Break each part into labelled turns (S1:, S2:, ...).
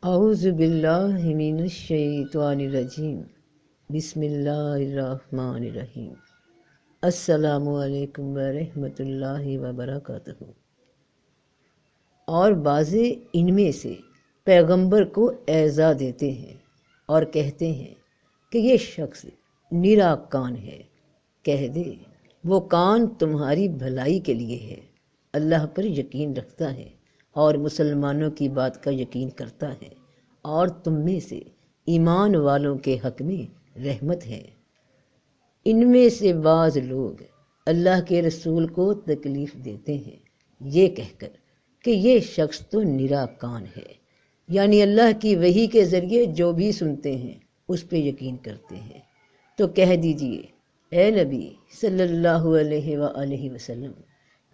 S1: اعوذ باللہ من الشیطان الرجیم بسم اللہ الرحمن الرحیم السلام علیکم ورحمۃ اللہ وبرکاتہ۔ اور بعض ان میں سے پیغمبر کو اعزا دیتے ہیں اور کہتے ہیں کہ یہ شخص نرا کان ہے۔ کہہ دے وہ کان تمہاری بھلائی کے لیے ہے، اللہ پر یقین رکھتا ہے اور مسلمانوں کی بات کا یقین کرتا ہے، اور تم میں سے ایمان والوں کے حق میں رحمت ہے۔ ان میں سے بعض لوگ اللہ کے رسول کو تکلیف دیتے ہیں یہ کہہ کر کہ یہ شخص تو نرا کان ہے، یعنی اللہ کی وحی کے ذریعے جو بھی سنتے ہیں اس پہ یقین کرتے ہیں۔ تو کہہ دیجئے اے نبی صلی اللہ علیہ وآلہ وسلم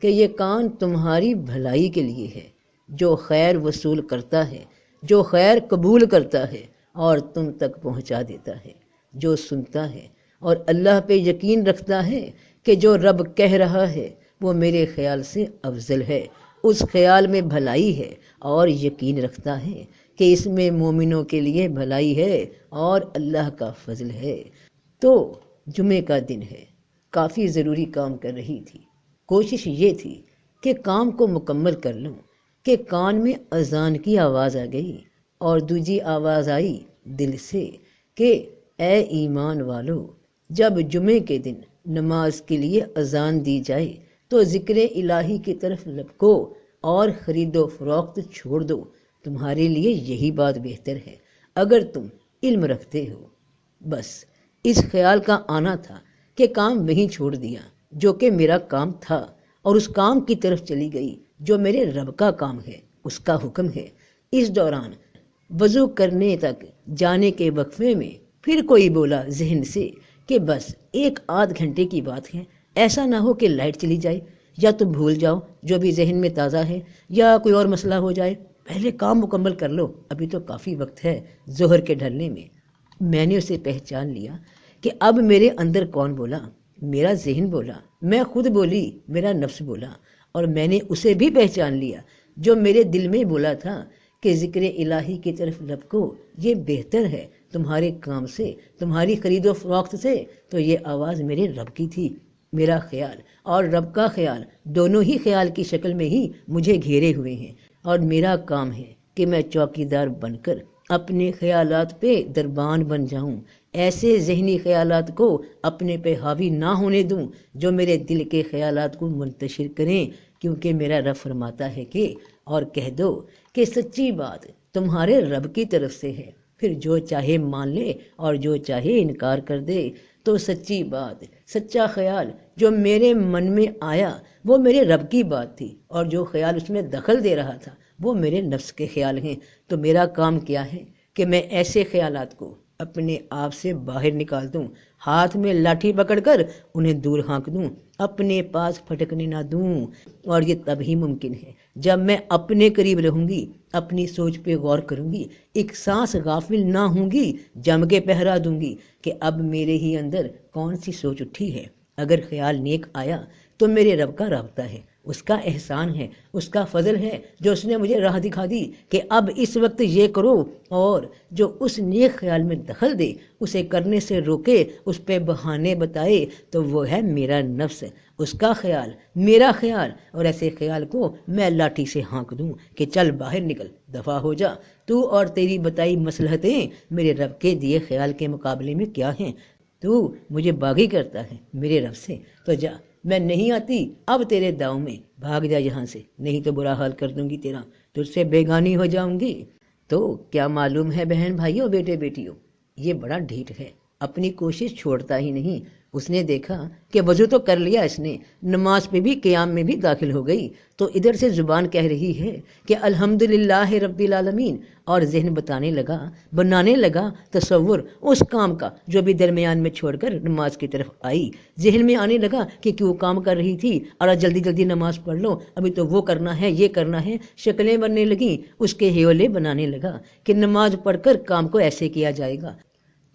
S1: کہ یہ کان تمہاری بھلائی کے لیے ہے، جو خیر وصول کرتا ہے، جو خیر قبول کرتا ہے اور تم تک پہنچا دیتا ہے، جو سنتا ہے اور اللہ پہ یقین رکھتا ہے کہ جو رب کہہ رہا ہے وہ میرے خیال سے افضل ہے، اس خیال میں بھلائی ہے، اور یقین رکھتا ہے کہ اس میں مومنوں کے لیے بھلائی ہے اور اللہ کا فضل ہے۔ تو جمعے کا دن ہے، کافی ضروری کام کر رہی تھی، کوشش یہ تھی کہ کام کو مکمل کر لوں کہ کان میں اذان کی آواز آ گئی اور دوسری آواز آئی دل سے کہ اے ایمان والو، جب جمعے کے دن نماز کے لیے اذان دی جائے تو ذکر الہی کی طرف لپکو اور خرید و فروخت چھوڑ دو، تمہارے لیے یہی بات بہتر ہے اگر تم علم رکھتے ہو۔ بس اس خیال کا آنا تھا کہ کام وہیں چھوڑ دیا جو کہ میرا کام تھا، اور اس کام کی طرف چلی گئی جو میرے رب کا کام ہے، اس کا حکم ہے۔ اس دوران وضو کرنے تک جانے کے وقفے میں پھر کوئی بولا ذہن سے کہ بس 1 آدھ گھنٹے کی بات ہے، ایسا نہ ہو کہ لائٹ چلی جائے یا تم بھول جاؤ جو بھی ذہن میں تازہ ہے، یا کوئی اور مسئلہ ہو جائے، پہلے کام مکمل کر لو، ابھی تو کافی وقت ہے ظہر کے ڈھلنے میں۔ میں نے اسے پہچان لیا کہ اب میرے اندر کون بولا، میرا ذہن بولا، میں خود بولی، میرا نفس بولا، اور میں نے اسے بھی پہچان لیا جو میرے دل میں بولا تھا کہ ذکر الہی کی طرف لپکو، یہ بہتر ہے تمہارے کام سے، تمہاری خرید و فروخت سے۔ تو یہ آواز میرے رب کی تھی، میرا خیال اور رب کا خیال دونوں ہی خیال کی شکل میں ہی مجھے گھیرے ہوئے ہیں، اور میرا کام ہے کہ میں چوکیدار بن کر اپنے خیالات پہ دربان بن جاؤں، ایسے ذہنی خیالات کو اپنے پہ حاوی نہ ہونے دوں جو میرے دل کے خیالات کو منتشر کریں، کیونکہ میرا رب فرماتا ہے کہ اور کہہ دو کہ سچی بات تمہارے رب کی طرف سے ہے، پھر جو چاہے مان لے اور جو چاہے انکار کر دے۔ تو سچی بات، سچا خیال جو میرے من میں آیا وہ میرے رب کی بات تھی، اور جو خیال اس میں دخل دے رہا تھا وہ میرے نفس کے خیال ہیں۔ تو میرا کام کیا ہے کہ میں ایسے خیالات کو اپنے آپ سے باہر نکال دوں، ہاتھ میں لاٹھی پکڑ کر انہیں دور ہانک دوں، اپنے پاس پھٹکنے نہ دوں۔ اور یہ تب ہی ممکن ہے جب میں اپنے قریب رہوں گی، اپنی سوچ پہ غور کروں گی، ایک سانس غافل نہ ہوں گی، جم کے پہرا دوں گی کہ اب میرے ہی اندر کون سی سوچ اٹھی ہے۔ اگر خیال نیک آیا تو میرے رب کا رابطہ ہے، اس کا احسان ہے، اس کا فضل ہے جو اس نے مجھے راہ دکھا دی کہ اب اس وقت یہ کرو، اور جو اس نیک خیال میں دخل دے، اسے کرنے سے روکے، اس پہ بہانے بتائے، تو وہ ہے میرا نفس، اس کا خیال، میرا خیال، اور ایسے خیال کو میں لاٹھی سے ہانک دوں کہ چل باہر نکل، دفع ہو جا، تو اور تیری بتائی مصلحتیں میرے رب کے دیے خیال کے مقابلے میں کیا ہیں؟ تو مجھے باغی کرتا ہے میرے رب سے، تو جا، میں نہیں آتی اب تیرے داؤں میں، بھاگ جا یہاں سے، نہیں تو برا حال کر دوں گی تیرا، تجھ سے بیگانی ہو جاؤں گی۔ تو کیا معلوم ہے بہن بھائیوں، بیٹے بیٹیوں، یہ بڑا ڈھیٹ ہے، اپنی کوشش چھوڑتا ہی نہیں۔ اس نے دیکھا کہ وضو تو کر لیا اس نے، نماز پہ بھی قیام میں بھی داخل ہو گئی، تو ادھر سے زبان کہہ رہی ہے کہ الحمدللہ رب العالمین، اور ذہن بنانے لگا تصور اس کام کا جو بھی درمیان میں چھوڑ کر نماز کی طرف آئی۔ ذہن میں آنے لگا کہ کیوں کام کر رہی تھی، اور جلدی جلدی نماز پڑھ لو، ابھی تو وہ کرنا ہے، یہ کرنا ہے، شکلیں بننے لگیں، اس کے ہیولے بنانے لگا کہ نماز پڑھ کر کام کو ایسے کیا جائے گا۔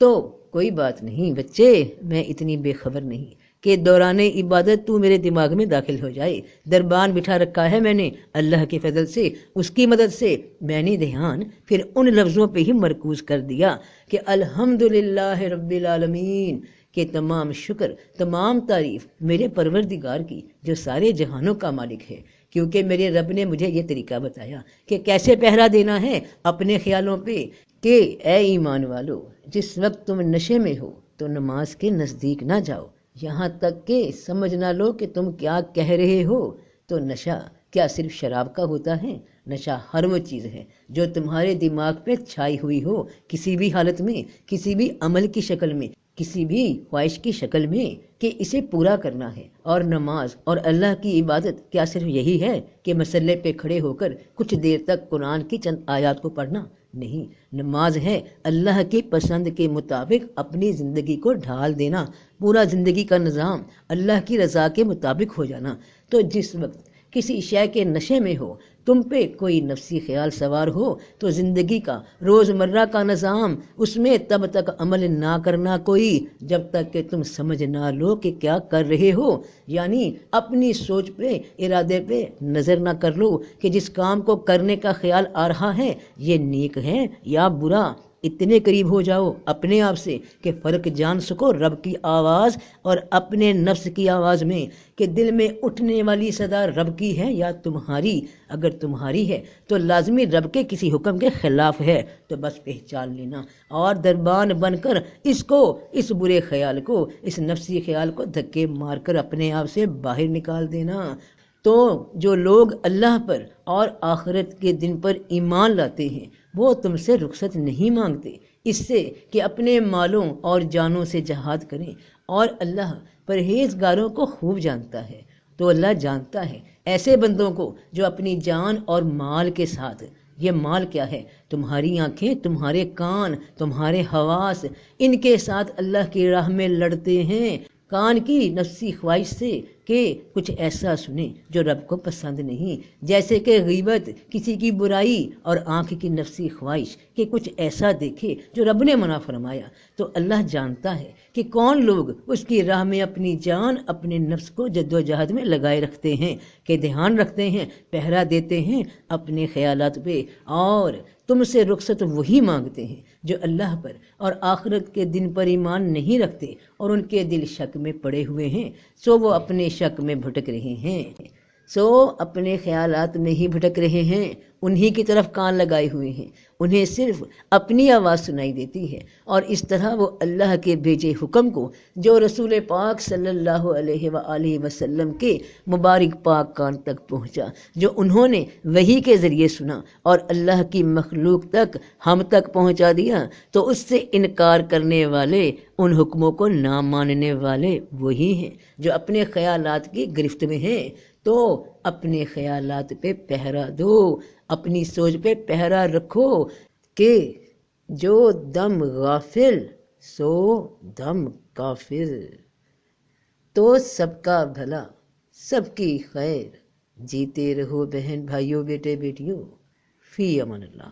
S1: تو کوئی بات نہیں بچے، میں اتنی بے خبر نہیں کہ دوران عبادت تو میرے دماغ میں داخل ہو جائے۔ دربان بٹھا رکھا ہے میں نے اللہ کے فضل سے، اس کی مدد سے میں نے دھیان پھر ان لفظوں پہ ہی مرکوز کر دیا کہ الحمدللہ رب العالمین، کہ تمام شکر تمام تعریف میرے پروردگار کی جو سارے جہانوں کا مالک ہے، کیونکہ میرے رب نے مجھے یہ طریقہ بتایا کہ کیسے پہرا دینا ہے اپنے خیالوں پہ، کہ اے ایمان والو، جس وقت تم نشے میں ہو تو نماز کے نزدیک نہ جاؤ، یہاں تک کہ سمجھ نہ لو کہ تم کیا کہہ رہے ہو۔ تو نشہ کیا صرف شراب کا ہوتا ہے؟ نشہ ہر وہ چیز ہے جو تمہارے دماغ پہ چھائی ہوئی ہو، کسی بھی حالت میں، کسی بھی عمل کی شکل میں، کسی بھی خواہش کی شکل میں، کہ اسے پورا کرنا ہے۔ اور نماز اور اللہ کی عبادت کیا صرف یہی ہے کہ مسلے پہ کھڑے ہو کر کچھ دیر تک قرآن کی چند آیات کو پڑھنا؟ نہیں، نماز ہے اللہ کی پسند کے مطابق اپنی زندگی کو ڈھال دینا، پورا زندگی کا نظام اللہ کی رضا کے مطابق ہو جانا۔ تو جس وقت کسی شے کے نشے میں ہو، تم پہ کوئی نفسی خیال سوار ہو، تو زندگی کا روزمرہ کا نظام اس میں تب تک عمل نہ کرنا کوئی جب تک کہ تم سمجھ نہ لو کہ کیا کر رہے ہو، یعنی اپنی سوچ پہ، ارادے پہ نظر نہ کر لو کہ جس کام کو کرنے کا خیال آ رہا ہے یہ نیک ہے یا برا۔ اتنے قریب ہو جاؤ اپنے آپ سے کہ فرق جان سکو رب کی آواز اور اپنے نفس کی آواز میں، کہ دل میں اٹھنے والی صدا رب کی ہے یا تمہاری۔ اگر تمہاری ہے تو لازمی رب کے کسی حکم کے خلاف ہے، تو بس پہچان لینا اور دربان بن کر اس برے خیال کو، اس نفسی خیال کو دھکے مار کر اپنے آپ سے باہر نکال دینا۔ تو جو لوگ اللہ پر اور آخرت کے دن پر ایمان لاتے ہیں وہ تم سے رخصت نہیں مانگتے اس سے کہ اپنے مالوں اور جانوں سے جہاد کریں، اور اللہ پرہیزگاروں کو خوب جانتا ہے۔ تو اللہ جانتا ہے ایسے بندوں کو جو اپنی جان اور مال کے ساتھ، یہ مال کیا ہے؟ تمہاری آنکھیں، تمہارے کان، تمہارے حواس، ان کے ساتھ اللہ کی راہ میں لڑتے ہیں، کان کی نفسی خواہش سے کہ کچھ ایسا سنیں جو رب کو پسند نہیں، جیسے کہ غیبت، کسی کی برائی، اور آنکھ کی نفسی خواہش کہ کچھ ایسا دیکھے جو رب نے منع فرمایا۔ تو اللہ جانتا ہے کہ کون لوگ اس کی راہ میں اپنی جان، اپنے نفس کو جد و جہد میں لگائے رکھتے ہیں، کہ دھیان رکھتے ہیں، پہرا دیتے ہیں اپنے خیالات پہ، اور تم سے رخصت وہی مانگتے ہیں جو اللہ پر اور آخرت کے دن پر ایمان نہیں رکھتے اور ان کے دل شک میں پڑے ہوئے ہیں، سو وہ اپنے شک میں بھٹک رہے ہیں، سو اپنے خیالات میں ہی بھٹک رہے ہیں، انہی کی طرف کان لگائے ہوئے ہیں، انہیں صرف اپنی آواز سنائی دیتی ہے، اور اس طرح وہ اللہ کے بھیجے حکم کو جو رسول پاک صلی اللہ علیہ وآلہ وسلم کے مبارک پاک کان تک پہنچا، جو انہوں نے وحی کے ذریعے سنا اور اللہ کی مخلوق تک، ہم تک پہنچا دیا، تو اس سے انکار کرنے والے، ان حکموں کو نہ ماننے والے وہی ہیں جو اپنے خیالات کی گرفت میں ہیں۔ تو اپنے خیالات پہ پہرا دو، اپنی سوچ پہ پہرا رکھو، کہ جو دم غافل سو دم کافر۔ تو سب کا بھلا، سب کی خیر، جیتے رہو بہن بھائیوں، بیٹے بیٹیوں، فی امان اللہ۔